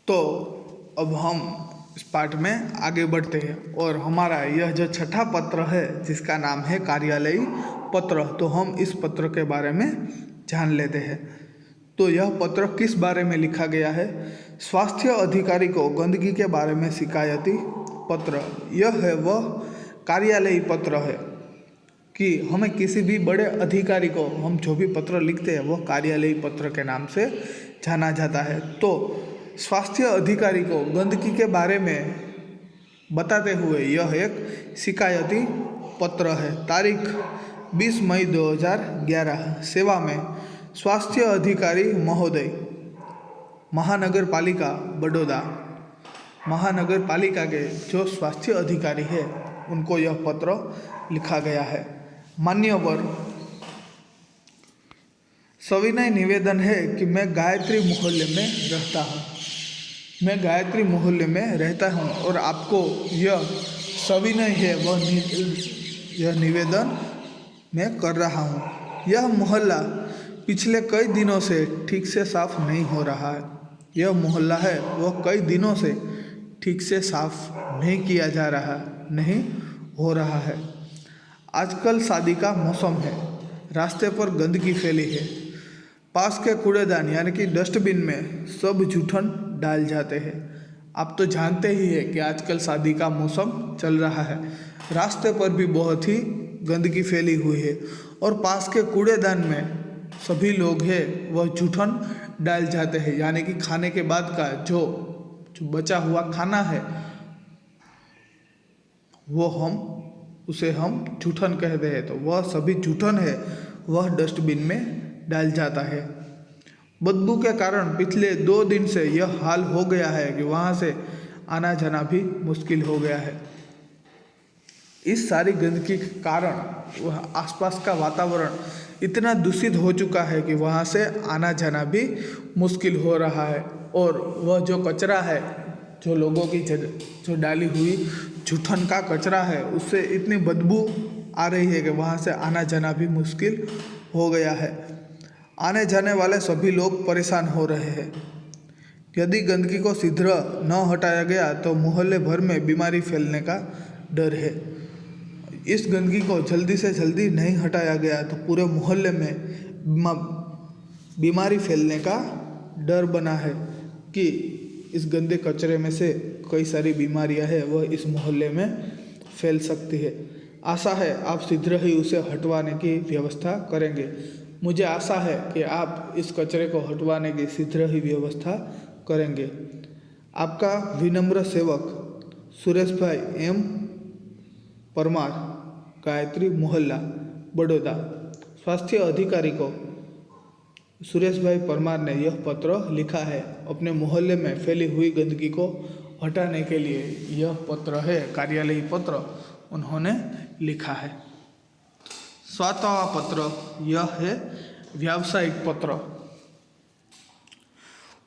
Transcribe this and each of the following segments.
तो अब हम इस पाठ में आगे बढ़ते हैं और हमारा यह जो छठा पत्र है जिसका नाम है कार्यालयी पत्र, तो हम इस पत्र के बारे में जान लेते हैं। तो यह पत्र किस बारे में लिखा गया है? स्वास्थ्य अधिकारी को गंदगी के बारे में शिकायती पत्र। यह है वह कार्यालयी पत्र है कि हमें किसी भी बड़े अधिकारी को हम जो भी पत्र लिखते हैं वह कार्यालयी पत्र के नाम से जाना जाता है। तो स्वास्थ्य अधिकारी को गंदगी के बारे में बताते हुए यह एक शिकायती पत्र है। तारीख 20 मई 2011। सेवा में स्वास्थ्य अधिकारी महोदय, महानगर पालिका बड़ौदा। महानगर पालिका के जो स्वास्थ्य अधिकारी है उनको यह पत्र लिखा गया है। मान्यवर, सविनय निवेदन है कि मैं गायत्री मोहल्ले में रहता हूँ। मैं गायत्री मोहल्ले में रहता हूँ और आपको यह सविनय है वह यह निवेदन मैं कर रहा हूँ। यह मोहल्ला पिछले कई दिनों से ठीक से साफ नहीं हो रहा है। यह मोहल्ला है वह कई दिनों से ठीक से साफ नहीं किया जा रहा, नहीं हो रहा है। आजकल शादी का मौसम है, रास्ते पर गंदगी फैली है। पास के कूड़ेदान यानी कि डस्टबिन में सब जूठन डाल जाते हैं। आप तो जानते ही हैं कि आजकल शादी का मौसम चल रहा है, रास्ते पर भी बहुत ही गंदगी फैली हुई है और पास के कूड़ेदान में सभी लोग हैं वह जूठन डाल जाते हैं, यानी कि खाने के बाद का जो बचा हुआ खाना है वो उसे हम जूठन कहते हैं। तो वह सभी जूठन है वह डस्टबिन में डाल जाता है। बदबू के कारण पिछले 2 दिन से यह हाल हो गया है कि वहाँ से आना जाना भी मुश्किल हो गया है। इस सारी गंदगी के कारण वह आसपास का वातावरण इतना दूषित हो चुका है कि वहाँ से आना जाना भी मुश्किल हो रहा है। और वह जो कचरा है, जो लोगों की जो डाली हुई जूठन का कचरा है, उससे इतनी बदबू आ रही है कि वहाँ से आना जाना भी मुश्किल हो गया है। आने जाने वाले सभी लोग परेशान हो रहे हैं। यदि गंदगी को शीघ्र न हटाया गया तो मोहल्ले भर में बीमारी फैलने का डर है। इस गंदगी को जल्दी से जल्दी नहीं हटाया गया तो पूरे मोहल्ले में बीमारी फैलने का डर बना है कि इस गंदे कचरे में से कई सारी बीमारियां हैं वह इस मोहल्ले में फैल सकती है। आशा है आप शीघ्र ही उसे हटवाने की व्यवस्था करेंगे। मुझे आशा है कि आप इस कचरे को हटवाने की शीघ्र ही व्यवस्था करेंगे। आपका विनम्र सेवक सुरेश भाई एम परमार, गायत्री मोहल्ला बड़ौदा। स्वास्थ्य अधिकारी को सुरेश भाई परमार ने यह पत्र लिखा है। अपने मोहल्ले में फैली हुई गंदगी को हटाने के लिए यह पत्र है, कार्यालयी पत्र उन्होंने लिखा है। 7वां पत्र यह है व्यावसायिक पत्र।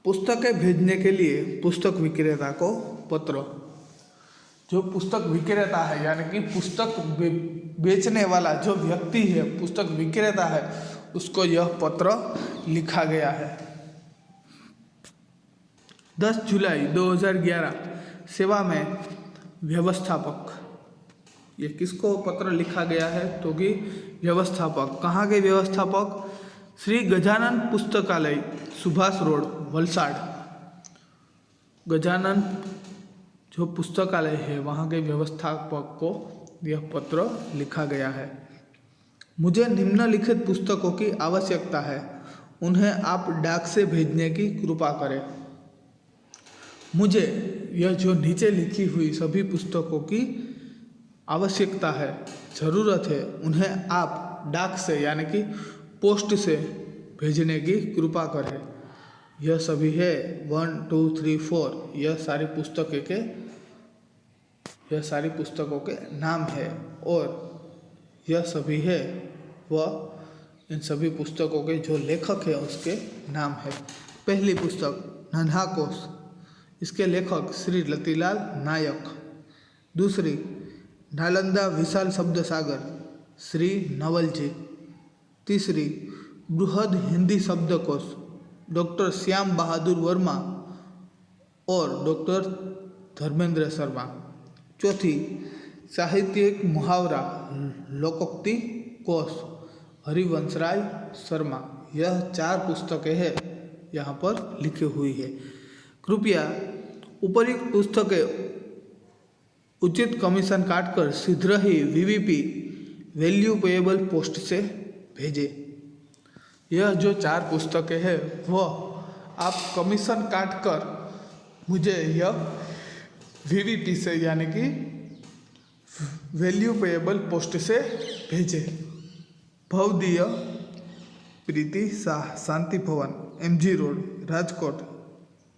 पुस्तकें भेजने के लिए पुस्तक विक्रेता को पत्र। जो पुस्तक विक्रेता है यानी कि पुस्तक बेचने वाला जो व्यक्ति है, पुस्तक विक्रेता है, उसको यह पत्र लिखा गया है। 10 जुलाई 2011। सेवा में व्यवस्थापक। ये किसको पत्र लिखा गया है? तो कि व्यवस्थापक। कहाँ के व्यवस्थापक? श्री गजानन पुस्तकालय, सुभाष रोड, वलसाड़। गजानन जो पुस्तकालय है वहाँ के व्यवस्थापक को यह पत्र लिखा गया है। मुझे निम्नलिखित पुस्तकों की आवश्यकता है, उन्हें आप डाक से भेजने की कृपा करें। मुझे यह जो नीचे लिखी हुई सभी पुस्तकों की आवश्यकता है, ज़रूरत है, उन्हें आप डाक से यानी कि पोस्ट से भेजने की कृपा करें। यह सभी है 1 2 3 4 यह सारी पुस्तकों के नाम है और यह सभी है वह इन सभी पुस्तकों के जो लेखक है उसके नाम है। पहली पुस्तक नन्हा कोश, इसके लेखक श्री लतीलाल नायक। दूसरी नालंदा विशाल शब्द सागर, श्री नवल जी। तीसरी बृहद हिंदी शब्दकोश, डॉक्टर श्याम बहादुर वर्मा। और डॉक्टर धर्मेंद्र शर्मा। चौथी, साहित्यिक मुहावरा लोकोक्ति कोश हरिवंशराय शर्मा। यह 4 पुस्तकें हैं यहाँ पर लिखी हुई है। कृपया उपरोक्त पुस्तकें उचित कमीशन काटकर शीघ्र ही वीवीपी वैल्यू पेएबल पोस्ट से भेजें। यह जो 4 पुस्तकें हैं वह आप कमीशन काटकर मुझे यह वीवीपी से यानी कि वैल्यू पेएबल पोस्ट से भेजें। भवदीय प्रीति शाह, शांति भवन, MG रोड, राजकोट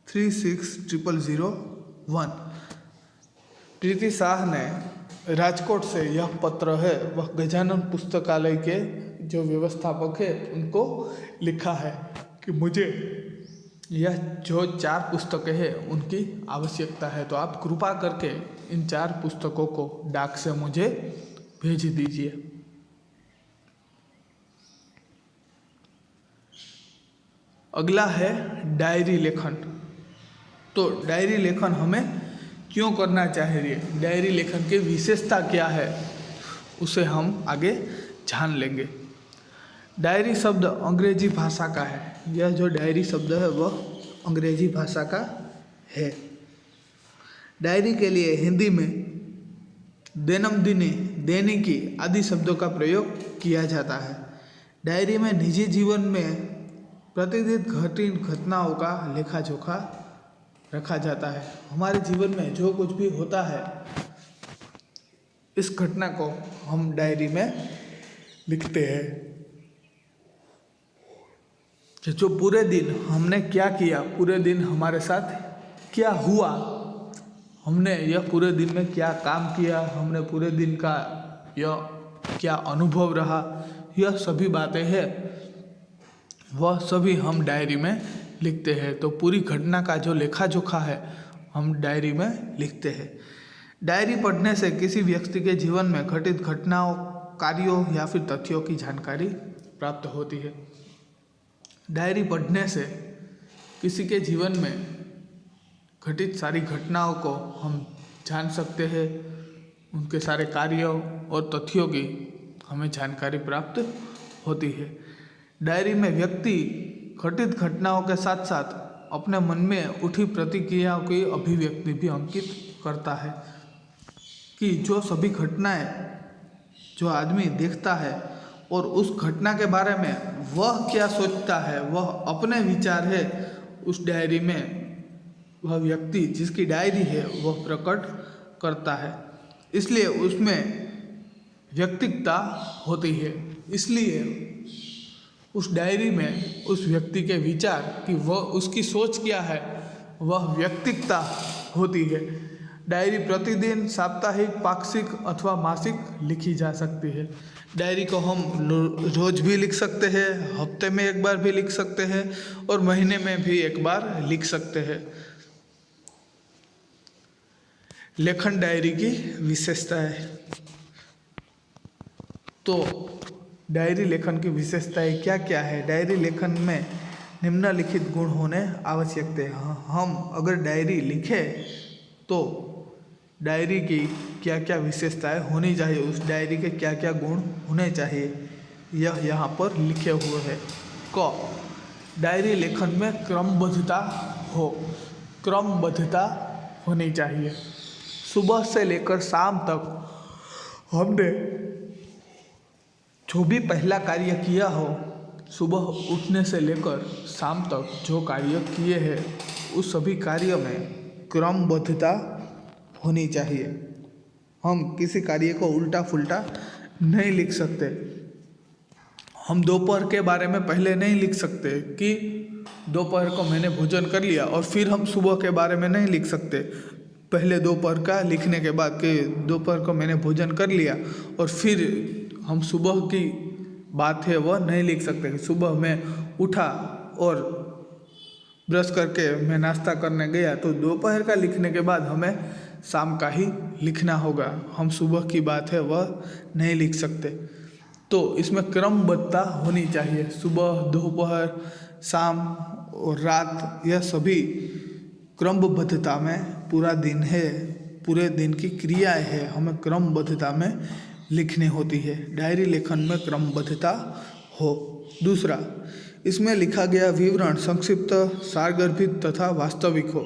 360001। प्रीति शाह ने राजकोट से यह पत्र है वह गजानन पुस्तकालय के जो व्यवस्थापक है उनको लिखा है कि मुझे यह जो 4 पुस्तकें हैं उनकी आवश्यकता है, तो आप कृपा करके इन 4 पुस्तकों को डाक से मुझे भेज दीजिए। अगला है डायरी लेखन। तो डायरी लेखन हमें क्यों करना चाहिए, डायरी लेखन की विशेषता क्या है, उसे हम आगे जान लेंगे। डायरी शब्द अंग्रेजी भाषा का है। यह जो डायरी शब्द है वह अंग्रेजी भाषा का है। डायरी के लिए हिंदी में दैनंदिनी, दैनिकी आदि शब्दों का प्रयोग किया जाता है। डायरी में निजी जीवन में प्रतिदिन घटित घटनाओं का लेखा जोखा रखा जाता है। हमारे जीवन में जो कुछ भी होता है इस घटना को हम डायरी में लिखते हैं कि जो पूरे दिन हमने क्या किया, पूरे दिन हमारे साथ क्या हुआ, हमने यह पूरे दिन में क्या काम किया, हमने पूरे दिन का यह क्या अनुभव रहा, यह सभी बातें हैं वह सभी हम डायरी में लिखते हैं। तो पूरी घटना का जो लेखा जोखा है हम डायरी में लिखते हैं। डायरी पढ़ने से किसी व्यक्ति के जीवन में घटित घटनाओं, कार्यों या फिर तथ्यों की जानकारी प्राप्त होती है। डायरी पढ़ने से किसी के जीवन में घटित सारी घटनाओं को हम जान सकते हैं, उनके सारे कार्यों और तथ्यों की हमें जानकारी प्राप्त होती है। डायरी में व्यक्ति घटित घटनाओं के साथ साथ अपने मन में उठी प्रतिक्रियाओं की अभिव्यक्ति भी अंकित करता है कि जो सभी घटनाएं जो आदमी देखता है और उस घटना के बारे में वह क्या सोचता है, वह अपने विचार है उस डायरी में वह व्यक्ति जिसकी डायरी है वह प्रकट करता है। इसलिए उसमें व्यक्तिगता होती है। इसलिए उस डायरी में उस व्यक्ति के विचार कि वह उसकी सोच क्या है वह व्यक्तिगता होती है। डायरी प्रतिदिन, साप्ताहिक, पाक्षिक अथवा मासिक लिखी जा सकती है। डायरी को हम रोज भी लिख सकते हैं, हफ्ते में एक बार भी लिख सकते हैं और महीने में भी एक बार लिख सकते हैं। लेखन डायरी की विशेषता है। तो डायरी लेखन की विशेषताएं क्या क्या है? डायरी लेखन में निम्नलिखित गुण होने आवश्यक है। हम अगर डायरी लिखें तो डायरी की क्या क्या विशेषताएं होनी चाहिए, उस डायरी के क्या क्या गुण होने चाहिए, यह यहाँ पर लिखे हुए हैं। क, डायरी लेखन में क्रमबद्धता हो, क्रमबद्धता होनी चाहिए। सुबह से लेकर शाम तक हमने जो भी पहला कार्य किया हो, सुबह उठने से लेकर शाम तक जो कार्य किए हैं उस सभी कार्यों में क्रमबद्धता होनी चाहिए। हम किसी कार्य को उल्टा फुल्टा नहीं लिख सकते। हम दोपहर के बारे में पहले नहीं लिख सकते कि दोपहर को मैंने भोजन कर लिया और फिर हम सुबह के बारे में नहीं लिख सकते। पहले दोपहर का लिखने के बाद कि दोपहर को मैंने भोजन कर लिया और फिर हम सुबह की बात है वह नहीं लिख सकते कि सुबह मैं उठा और ब्रश करके मैं नाश्ता करने गया, तो दोपहर का लिखने के बाद हमें शाम का ही लिखना होगा। हम सुबह की बात है वह नहीं लिख सकते। तो इसमें क्रमबद्धता होनी चाहिए। सुबह, दोपहर, शाम और रात, यह सभी क्रमबद्धता में पूरा दिन है, पूरे दिन की क्रियाएं है, हमें क्रमबद्धता में लिखनी होती है। डायरी लेखन में क्रमबद्धता हो। दूसरा, इसमें लिखा गया विवरण संक्षिप्त, सारगर्भित तथा वास्तविक हो।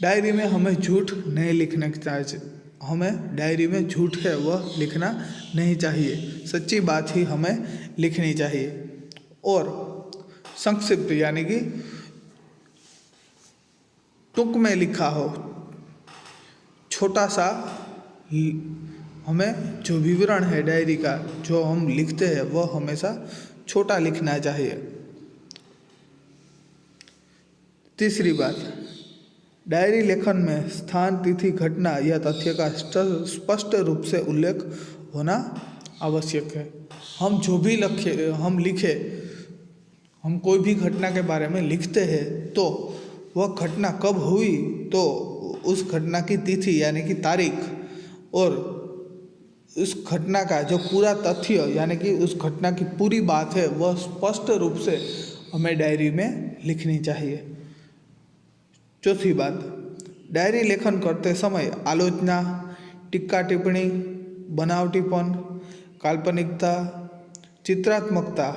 डायरी में हमें झूठ नहीं लिखना चाहिए। हमें डायरी में झूठ है वह लिखना नहीं चाहिए, सच्ची बात ही हमें लिखनी चाहिए। और संक्षिप्त यानी कि टूक में लिखा हो, छोटा सा हमें जो विवरण है डायरी का जो हम लिखते हैं वह हमेशा छोटा लिखना चाहिए। तीसरी बात, डायरी लेखन में स्थान, तिथि, घटना या तथ्य का स्पष्ट रूप से उल्लेख होना आवश्यक है। हम जो भी लिखे, हम कोई भी घटना के बारे में लिखते हैं तो वह घटना कब हुई, तो उस घटना की तिथि यानी कि तारीख और उस घटना का जो पूरा तथ्य यानी कि उस घटना की पूरी बात है वह स्पष्ट रूप से हमें डायरी में लिखनी चाहिए। चौथी बात, डायरी लेखन करते समय आलोचना, टीका टिप्पणी, बनावटीपन, काल्पनिकता, चित्रात्मकता,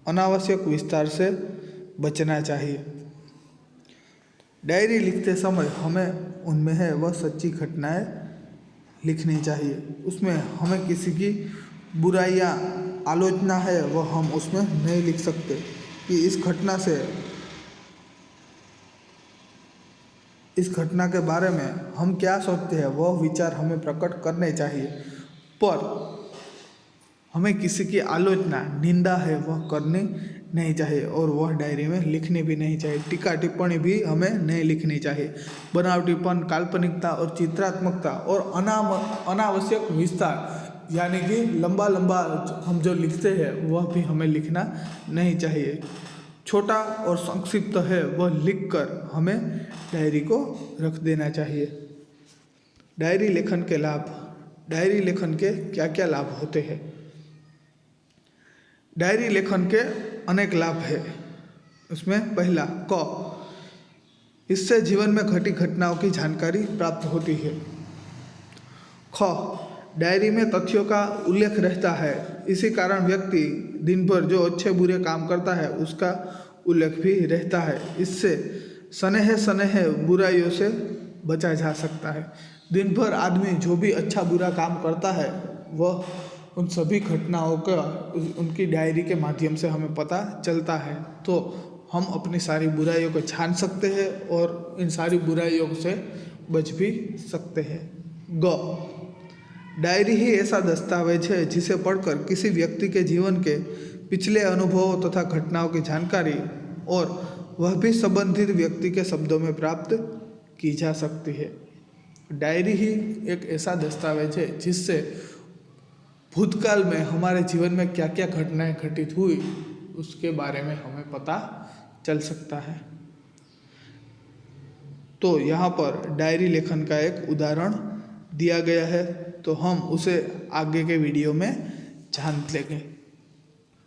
अनावश्यक विस्तार से बचना चाहिए। डायरी लिखते समय हमें उनमें है वह सच्ची घटनाएं लिखनी चाहिए। उसमें हमें किसी की बुराइयां, आलोचना है वह हम उसमें नहीं लिख सकते कि इस घटना के बारे में हम क्या सोचते हैं, वह विचार हमें प्रकट करने चाहिए। पर हमें किसी की आलोचना, निंदा है वह करनी नहीं चाहिए और वह डायरी में लिखनी भी नहीं चाहिए। टीका टिप्पणी भी हमें नहीं लिखनी चाहिए। बनावटीपन, काल्पनिकता और चित्रात्मकता और अनावश्यक विस्तार यानी कि लंबा हम जो लिखते हैं वह भी हमें लिखना नहीं चाहिए। छोटा और संक्षिप्त है वह लिखकर हमें डायरी को रख देना चाहिए। डायरी लेखन के लाभ। डायरी लेखन के क्या क्या लाभ होते हैं? डायरी लेखन के अनेक लाभ है। उसमें पहला इससे जीवन में घटी घटनाओं की जानकारी प्राप्त होती है। डायरी में तथ्यों का उल्लेख रहता है, इसी कारण व्यक्ति दिन भर जो अच्छे बुरे काम करता है उसका उल्लेख भी रहता है। इससे सनेह बुराइयों से बचा जा सकता है। दिन भर आदमी जो भी अच्छा बुरा काम करता है वह उन सभी घटनाओं का उनकी डायरी के माध्यम से हमें पता चलता है, तो हम अपनी सारी बुराइयों को जान सकते हैं और इन सारी बुराइयों से बच भी सकते हैं। डायरी ही ऐसा दस्तावेज है जिसे पढ़कर किसी व्यक्ति के जीवन के पिछले अनुभवों तथा घटनाओं की जानकारी और वह भी संबंधित व्यक्ति के शब्दों में प्राप्त की जा सकती है। डायरी ही एक ऐसा दस्तावेज है जिससे भूतकाल में हमारे जीवन में क्या क्या घटनाएं घटित हुई उसके बारे में हमें पता चल सकता है। तो यहाँ पर डायरी लेखन का एक उदाहरण दिया गया है, तो हम उसे आगे के वीडियो में जान लेंगे।